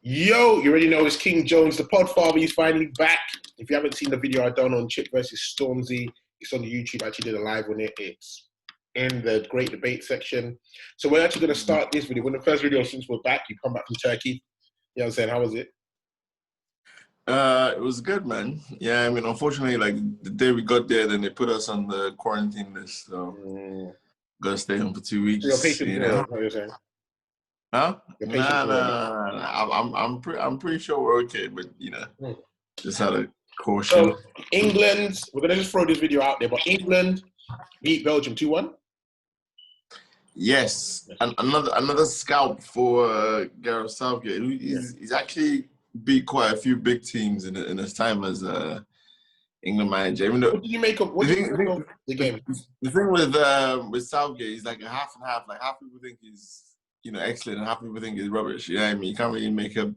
Yo, you already know it's King Jones, the Podfather. He's finally back. If you haven't seen the video I done on Chip versus Stormzy, it's on the YouTube. I actually did a live on it. It's in the great debate section. So we're actually going to start this video. When the first video since we're back, you come back from Turkey. You know what I'm saying? How was it? It was good, man. Yeah, I mean, unfortunately, like the day we got there, then they put us on the quarantine list, so gotta stay home for 2 So your weeks. patient You zero, know? is what you're saying? Huh? Your patient Nah, zero. nah, nah. I'm pretty sure we're okay, but Mm. just out of caution. So England, we're going to just throw this video out there, but England beat Belgium 2-1. Yes, and another scalp for Gareth Southgate. He's actually beat quite a few big teams in his time as England manager. Even though What did you make of the game? the thing with Southgate, he's like a half and half. Like half people think he's excellent, and half people think he's rubbish. You know what I mean? You can't really make up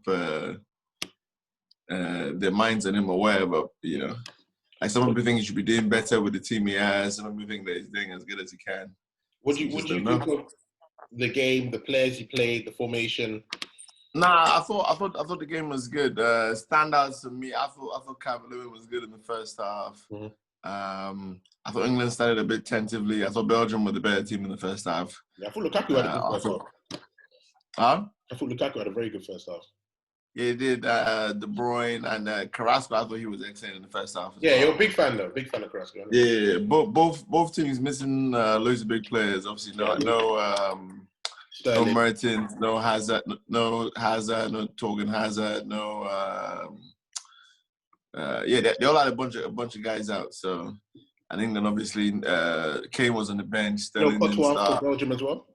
their minds on him or whatever. Like some people think he should be doing better with the team he has. Some people think that he's doing as good as he can. What do you think of the game, the players he played, the formation? Nah, I thought the game was good. Standouts for me, I thought Calvert-Lewin was good in the first half. Mm-hmm. I thought England started a bit tentatively. I thought Belgium were the better team in the first half. Yeah, I thought Lukaku had a good first half. I thought Lukaku had a very good first half. Yeah, he did. De Bruyne and Carrasco, I thought he was excellent in the first half. Yeah, you're a big fan though. Big fan of Carrasco. Yeah. Both teams missing loads of big players. Obviously, no Mertens, no Hazard, no Torgan Hazard, they all had a bunch of guys out. So, and England obviously, Kane was on the bench. No Courtois for Belgium as well.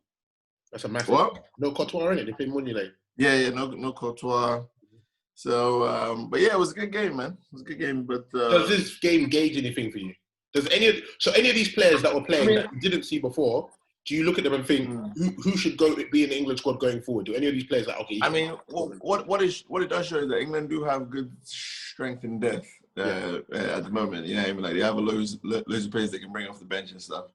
That's a massive. What? No Courtois in it. They play Money late. Yeah, no Courtois. So, but yeah, it was a good game, man. It was a good game. But does this game gauge anything for you? Does any of these players that were playing that you didn't see before? Do you look at them and think who should be in the England squad going forward? Do any of these players like okay? I mean, what it does show is that England do have good strength in depth at the moment. You know, I mean, like they have loads of players they can bring off the bench and stuff.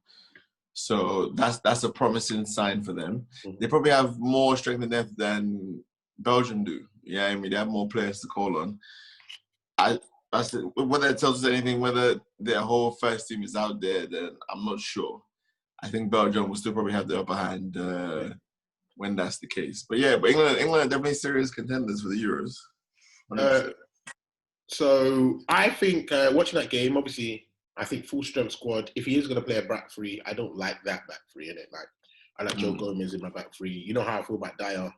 So that's a promising sign for them. Mm-hmm. They probably have more strength in depth than Belgium do. Yeah, I mean they have more players to call on. Whether it tells us anything, whether their whole first team is out there, then I'm not sure. I think Belgium will still probably have the upper hand when that's the case. But yeah, England are definitely serious contenders for the Euros. So I think watching that game, obviously, I think full strength squad. If he is going to play a back three, I don't like that back three in it. Like I like Joe Gomez in my back three. You know how I feel about Dyer.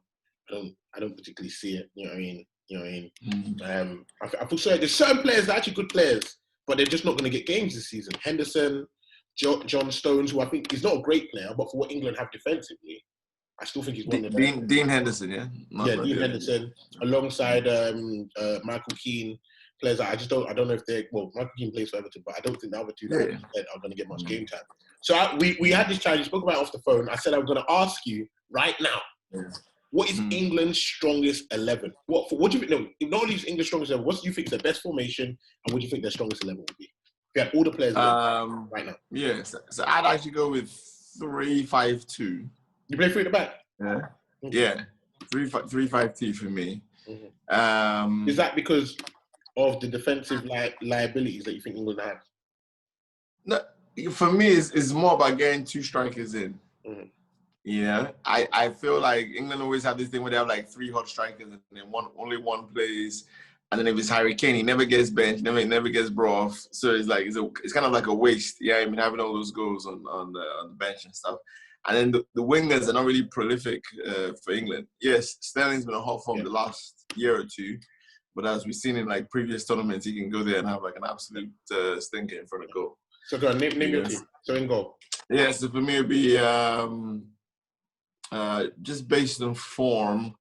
I don't particularly see it. You know what I mean? I feel sorry. There's certain players that are actually good players, but they're just not going to get games this season. Henderson, John Stones, who I think is not a great player, but for what England have defensively, I still think he's one of the best. Dean Henderson, yeah? Dean Henderson, alongside Michael Keane, players that I don't know if Michael Keane plays for Everton, but I don't think the other two that are going to get much game time. So we had this challenge, spoke about it off the phone. I said I'm going to ask you right now, what is England's strongest 11? What do you think? No, not only is England's strongest 11, what do you think is the best formation, and what do you think their strongest 11 would be? If you had all the players right now. Yeah, so I'd actually go with 3-5-2. You play three at the back? Yeah. Okay. Yeah. 3-5-2 for me. Mm-hmm. Is that because of the defensive liabilities that you think England have? No, for me, it's more about getting two strikers in. Mm-hmm. Yeah, I feel like England always have this thing where they have like three hot strikers and then only one plays. And then if it's Harry Kane, he never gets benched, never gets brought off. So it's like it's kind of like a waste. Yeah, I mean having all those goals on the bench and stuff. And then the wingers are not really prolific for England. Yes, Sterling's been a hot form the last year or two, but as we've seen in like previous tournaments, he can go there and have like an absolute stinker in front of goal. So go on, name your team. So in goal. Yeah, so for me it'd be just based on form.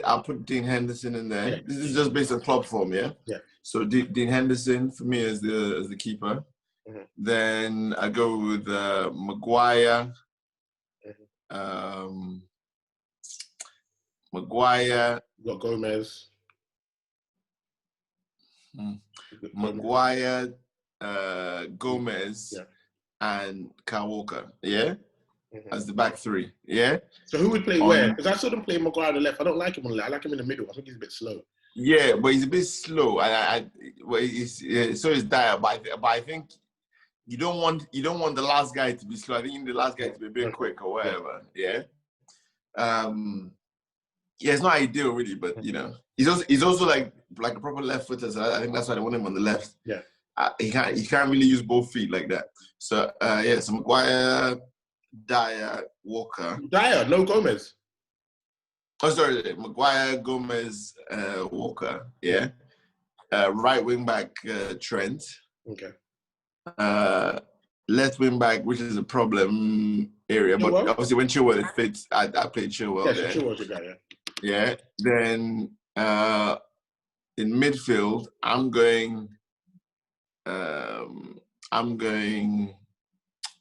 I'll put Dean Henderson in there. Yeah. This is just based on club form, yeah. Yeah. So Dean Henderson for me is the keeper. Mm-hmm. Then I go with Maguire. Mm-hmm. Maguire. You got Gomez. Maguire, Gomez, and Kyle Walker. Yeah. as the back three. Yeah. So who would play where? Because I saw them play Maguire on the left. I don't like him on the left. I like him in the middle. I think he's a bit slow. Yeah, but he's a bit slow. So is Dyer. But I think you don't want the last guy to be slow. I think you need the last guy to be a bit quick or whatever. Yeah. Yeah, it's not ideal really, but he's also like a proper left footer. So I think that's why they want him on the left. Yeah. He can't really use both feet like that. So so Maguire, Dyer, Walker. Dyer, no Gomez. Oh, sorry, Maguire, Gomez, Walker. Yeah. Right wing back, Trent. Okay. Left wing back, which is a problem area, but obviously when Chilwell fits, I played Chilwell there. Chilwell's a guy, Yeah. Then in midfield, I'm going.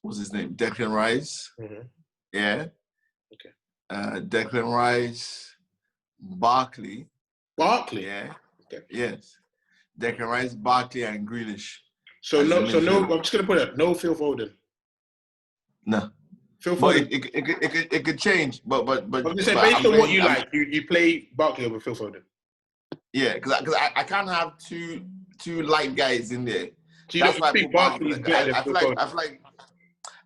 What's his name? Declan Rice. Mm-hmm. Yeah. Okay. Declan Rice, Barkley. Barkley. Yeah. Okay. Yes. Declan Rice, Barkley, and Grealish. So no. I'm just gonna put it. No Phil Foden. No. Phil Foden. But it could change. But I'm gonna say based on what you like, you play Barkley over Phil Foden. Yeah, because I can't have two light guys in there. So you don't think Barkley is better than Phil Foden?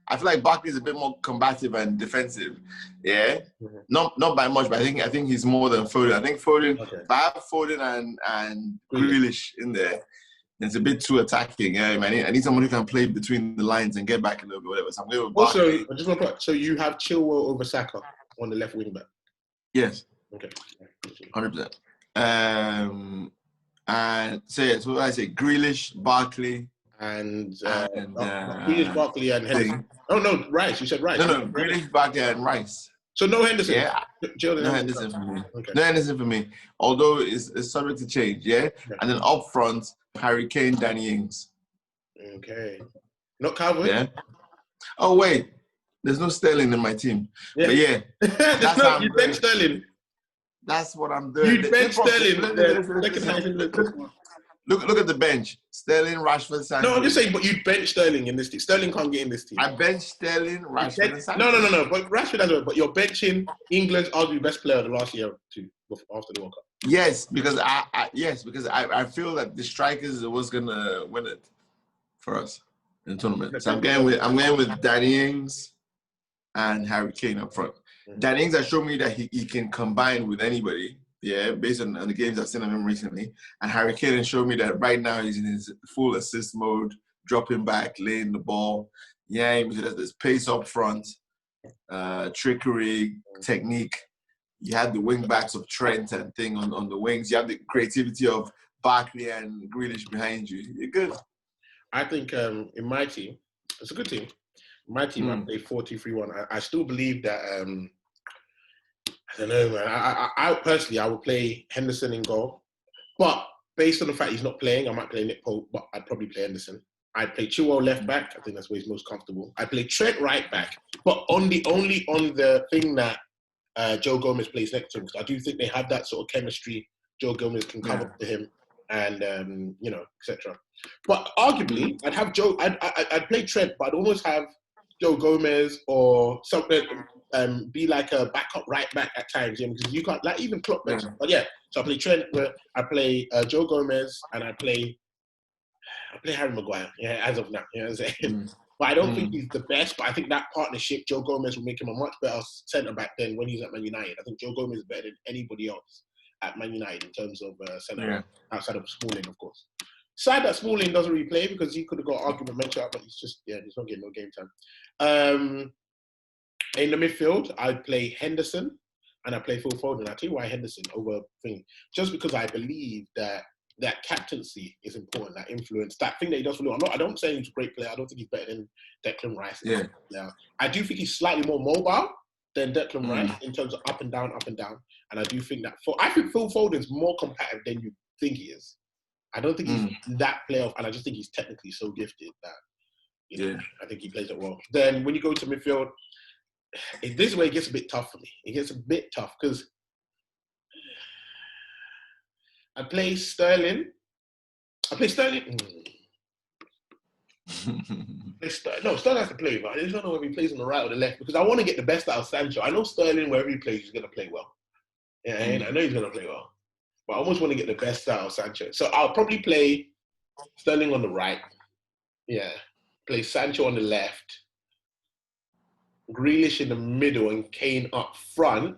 I feel like Barkley is a bit more combative and defensive. Yeah, not by much, but I think he's more than Foden. I think Foden, if I have Foden and Grealish in there, it's a bit too attacking. Yeah, I need someone who can play between the lines and get back a little bit, whatever. So I'm going with Barkley. Also, I just want to put, so you have Chilwell over Saka on the left wing back. Yes. Okay. 100%. And so what did I say? Grealish, Barkley. Grealish, Barkley, and Henderson. Oh no, Rice. You said Rice. No, Grealish, Barkley, and Rice. So no Henderson. Yeah, no Henderson for me. Okay. No Henderson for me. Although it's subject to change. Yeah, and then up front, Harry Kane, Danny Ings. Okay. Not Calvert. Yeah. Oh wait, there's no Sterling in my team. Yeah. But yeah, you bench Sterling. That's what I'm doing. You bench Sterling. Look at the bench. Sterling, Rashford, Sancho. No, I'm just saying, but you bench Sterling in this team. Sterling can't get in this team. I bench Sterling, Rashford, and Sancho. No. But Rashford doesn't work. But you're benching England's arguably best player of the last year or two after the World Cup. Yes, because I feel that the strikers was gonna win it for us in the tournament. So I'm going with Danny Ings and Harry Kane up front. Danny Ings has shown me that he can combine with anybody. Yeah, based on the games I've seen of him recently. And Harry Kane has shown me that right now he's in his full assist mode, dropping back, laying the ball. Yeah, he has this pace up front, trickery, technique. You have the wing backs of Trent and thing on the wings. You have the creativity of Barkley and Grealish behind you. You're good. I think in my team, it's a good team. My team, I play 4-2-3-1. I still believe that... I don't know, man. I personally, I would play Henderson in goal. But based on the fact he's not playing, I might play Nick Pope, but I'd probably play Henderson. I'd play Chilwell left back. I think that's where he's most comfortable. I'd play Trent right back, but only on the thing that Joe Gomez plays next to him. Because I do think they have that sort of chemistry. Joe Gomez can cover to him and, etc. But arguably, I'd have I'd play Trent, but I'd almost have Joe Gomez or something, be like a backup right back at times, because you can't, like even Klopp mentioned. But yeah, so I play Trent, I play Joe Gomez, and I play Harry Maguire. Yeah, as of now, you know what I'm saying. But I don't think he's the best. But I think that partnership, Joe Gomez, will make him a much better centre back than when he's at Man United. I think Joe Gomez is better than anybody else at Man United in terms of centre outside of Smalling, of course. Sad that Smalling doesn't really play because he could have got argument mentioned, but he's not getting no game time. In the midfield, I'd play Henderson and I play Phil Foden. I'll tell you why Henderson over thing. Just because I believe that captaincy is important, that influence, that thing that he does for Liverpool. I don't say he's a great player. I don't think he's better than Declan Rice. Yeah. I do think he's slightly more mobile than Declan Rice in terms of up and down. And I do think that I think Phil Foden's more competitive than you think he is. I don't think he's that player, and I just think he's technically so gifted that I think he plays it well. Then when you go to midfield, this is where it gets a bit tough for me. It gets a bit tough because I play Sterling. Sterling has to play, but I just don't know whether he plays on the right or the left because I want to get the best out of Sancho. I know Sterling, wherever he plays, he's going to play well. Yeah, I know he's going to play well. But I almost want to get the best out of Sancho. So I'll probably play Sterling on the right. Yeah. Play Sancho on the left. Grealish in the middle and Kane up front.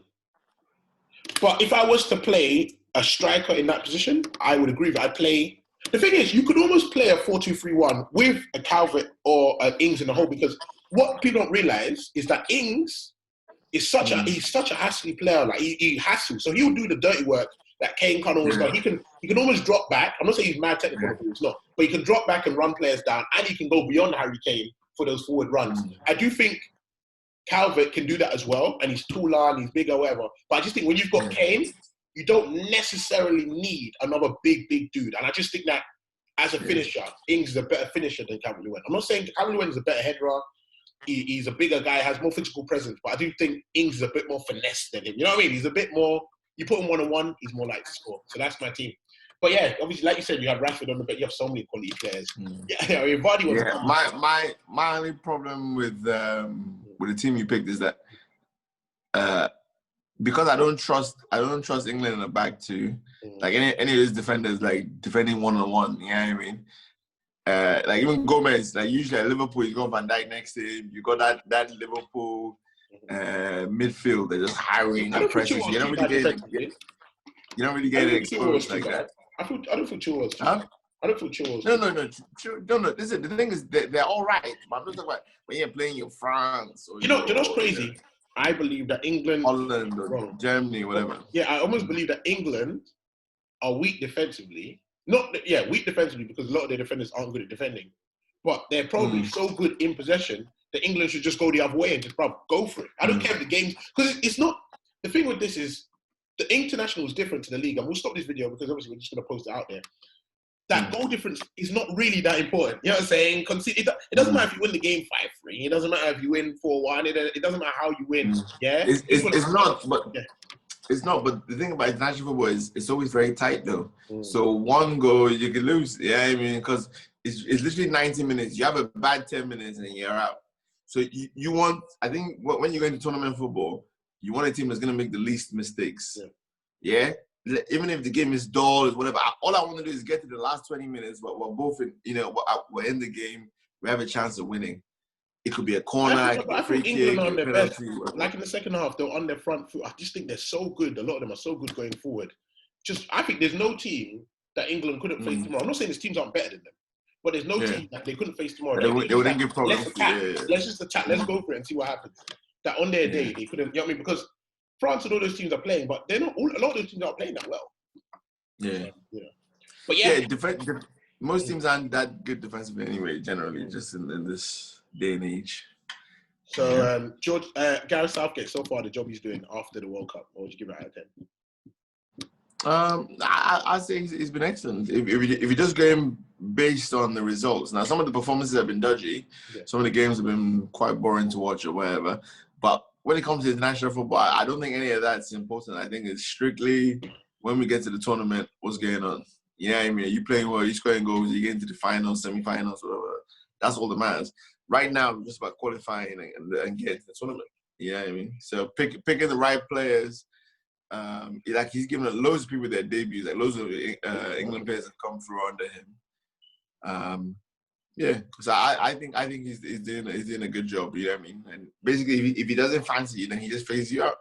But if I was to play a striker in that position, I would agree. I'd play... The thing is, you could almost play a 4-2-3-1 with a Calvert or an Ings in the hole because what people don't realise is that Ings is such a hassly player. Like he hassles. So he'll do the dirty work that Kane can't always do. He can almost drop back. I'm not saying he's mad technical, it's not. But he can drop back and run players down and he can go beyond Harry Kane for those forward runs. I do think Calvert can do that as well, and he's taller and he's bigger, whatever. But I just think when you've got Kane, you don't necessarily need another big dude. And I just think that as a finisher, Ings is a better finisher than Calvert-Lewin. I'm not saying Calvert-Lewin is a better header. He's a bigger guy, has more physical presence, but I do think Ings is a bit more finesse than him. You know what I mean? He's a bit more. You put him 1-on-1, he's more likely to score. So that's my team. But yeah, obviously, like you said, you have Rashford on the bench. You have so many quality players. Yeah, I mean, Vardy was. Yeah, my only problem with the team you picked is that because I don't trust England in the back two. Like any of these defenders, like defending 1-on-1. You know what I mean? Like even Gomez, like usually at Liverpool, you got Van Dijk next to him. You got that Liverpool midfield. They're just hiring and pressing. You don't really get exposed like that. I don't feel Chilwell was too bad. I don't feel Chilwell was No. Listen, the thing is, they're all right. But I'm just talking about when you're playing in France. Or, you know what's crazy? I believe that England, Holland, or Germany, whatever. Yeah, I almost believe that England are weak defensively. Weak defensively because a lot of their defenders aren't good at defending. But they're probably so good in possession that England should just go the other way and just go for it. I don't care if the games... Because it's not... The thing with this is the international is different to the league. And we'll stop this video because obviously we're just going to post it out there. That goal difference is not really that important. You know what I'm saying? It doesn't matter if you win the game 5-3. It doesn't matter if you win 4-1. It doesn't matter how you win. Yeah? It's not... But it's not, but the thing about international football is it's always very tight though. So one goal you can lose. Yeah, I mean, because it's literally 90 minutes. You have a bad 10 minutes and you're out. So you want, I think when you go into tournament football, you want a team that's going to make the least mistakes. Yeah? Even if the game is dull, whatever. All I want to do is get to the last 20 minutes, but we're both in, we're in the game. We have a chance of winning. It could be a corner. I think England are on their best. Like in the second half, they're on their front foot. I just think they're so good. A lot of them are so good going forward. I think there's no team that England couldn't face tomorrow. I'm not saying these teams aren't better than them, but there's no team that they couldn't face tomorrow. They wouldn't give problems. Let's attack. Let's just attack. Let's go for it and see what happens. That on their day, they couldn't. You know what I mean? Because France and all those teams are playing, but they're not. A lot of those teams aren't playing that well. Yeah. But most teams aren't that good defensively anyway. Generally, just in this day and age. So, Gareth Southgate, so far, the job he's doing after the World Cup, what would you give it out of 10? I'd say he's been excellent. If you're just going based on the results. Now, some of the performances have been dodgy. Some of the games have been quite boring to watch or whatever. But when it comes to international football, I don't think any of that's important. I think it's strictly when we get to the tournament, what's going on. You know what I mean? You playing well, you scoring goals, you get into the finals, semi-finals, whatever. That's all that matters. Right now, it's just about qualifying and getting to the tournament. You know what I mean? So picking the right players, like he's given loads of people their debuts, like loads of England players have come through under him. So I think he's doing a good job. You know what I mean? And basically, if he doesn't fancy you, then he just phases you out.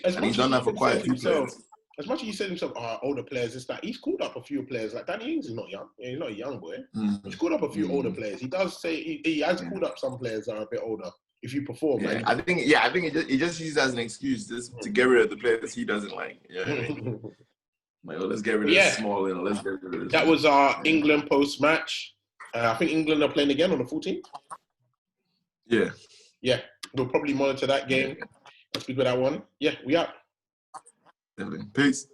And he's done that for quite a few players. As much as he said himself, older players, it's that he's called up a few players. Like Danny Ings is not young. He's not a young boy. He's called up a few older players. He does say he has called up some players that are a bit older. If you perform, I think he just uses it as an excuse to get rid of the players he doesn't like. You know what I mean? Like, let's get rid of small. Let's get rid of this. That was our England post-match. I think England are playing again on the 14th. Yeah. We'll probably monitor that game. Let's speak with that one. Yeah, we out. Peace.